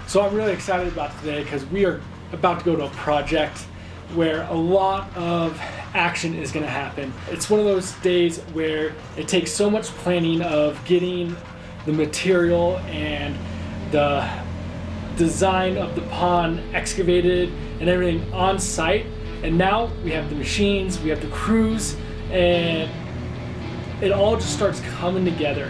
So I'm really excited about today because we are about to go to a project where a lot of action is going to happen. It's one of those days where it takes so much planning of getting the material and the design of the pond excavated and everything on site. And now we have the machines, we have the crews, and it all just starts coming together.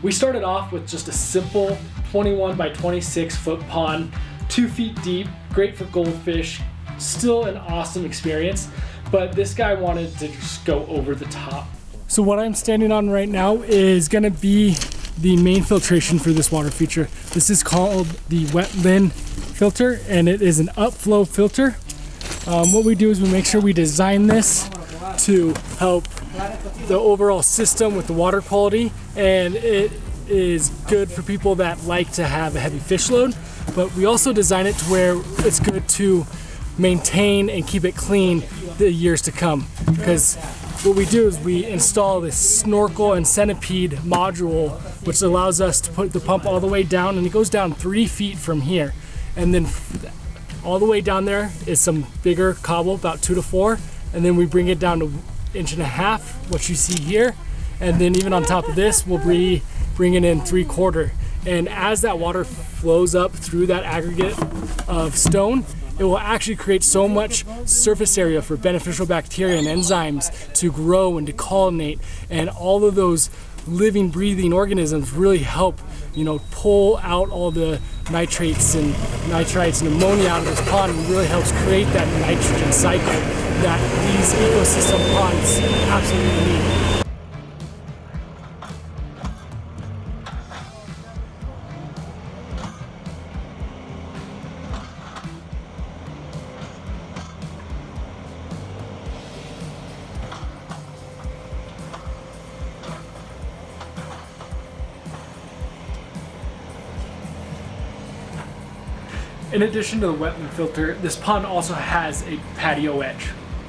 We started off with just a simple 21 by 26 foot pond, 2 feet deep, great for goldfish, still an awesome experience, but this guy wanted to just go over the top. So what I'm standing on right now is gonna be the main filtration for this water feature. This is called the wetland filter, and it is an upflow filter. What we do is we make sure we design this to help the overall system with the water quality, and it is good for people that like to have a heavy fish load, but we also design it to where it's good to maintain and keep it clean the years to come. Because what we do is we install this snorkel and centipede module, which allows us to put the pump all the way down, and it goes down 3 feet from here, and then all the way down there is some bigger cobble, about 2 to 4, and then we bring it down to 1.5 inches, what you see here, and then even on top of this we'll be bringing in 3/4. And as that water flows up through that aggregate of stone, it will actually create so much surface area for beneficial bacteria and enzymes to grow and to colonate, and all of those living, breathing organisms really help, pull out all the nitrates and nitrites and ammonia out of this pond, and really helps create that nitrogen cycle that these ecosystem ponds absolutely need. In addition to the wetland filter, this pond also has a patio edge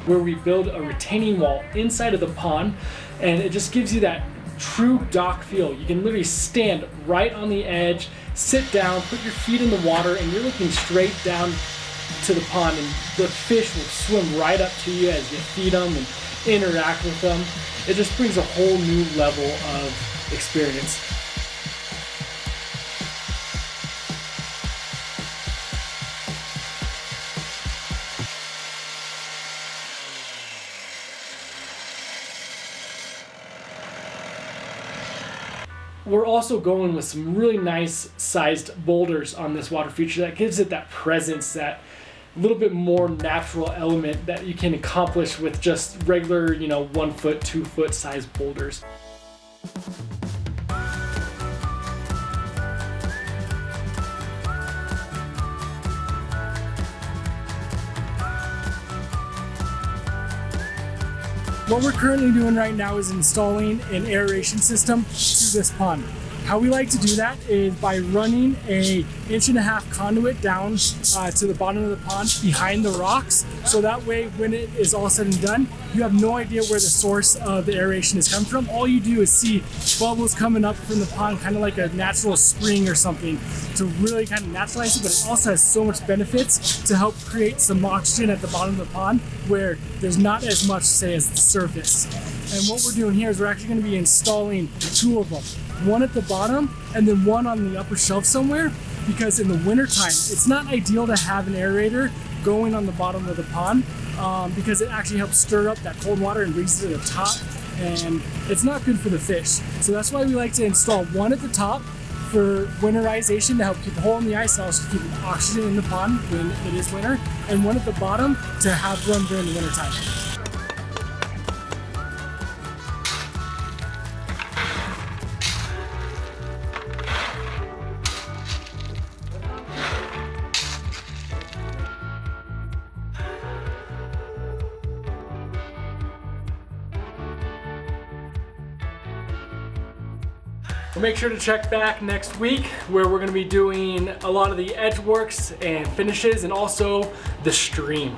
where we build a retaining wall inside of the pond, and it just gives you that true dock feel. You can literally stand right on the edge, sit down, put your feet in the water, and you're looking straight down to the pond, and the fish will swim right up to you as you feed them and interact with them. It just brings a whole new level of experience. We're also going with some really nice sized boulders on this water feature that gives it that presence, that little bit more natural element that you can accomplish with just regular, 1 foot, 2 foot sized boulders. What we're currently doing right now is installing an aeration system to this pond. How we like to do that is by running a 1.5 inch conduit down to the bottom of the pond behind the rocks. So that way, when it is all said and done, you have no idea where the source of the aeration is coming from. All you do is see bubbles coming up from the pond, kind of like a natural spring or something, to really kind of naturalize it. But it also has so much benefits to help create some oxygen at the bottom of the pond where there's not as much, say, as the surface. And what we're doing here is we're actually going to be installing 2 of them. One at the bottom and then one on the upper shelf somewhere, because in the wintertime, it's not ideal to have an aerator going on the bottom of the pond because it actually helps stir up that cold water and brings it to the top. and it's not good for the fish. So that's why we like to install one at the top for winterization to help keep a hole in the ice, also keep oxygen in the pond when it is winter, and one at the bottom to have run during the winter time. Make sure to check back next week where we're going to be doing a lot of the edge works and finishes and also the stream.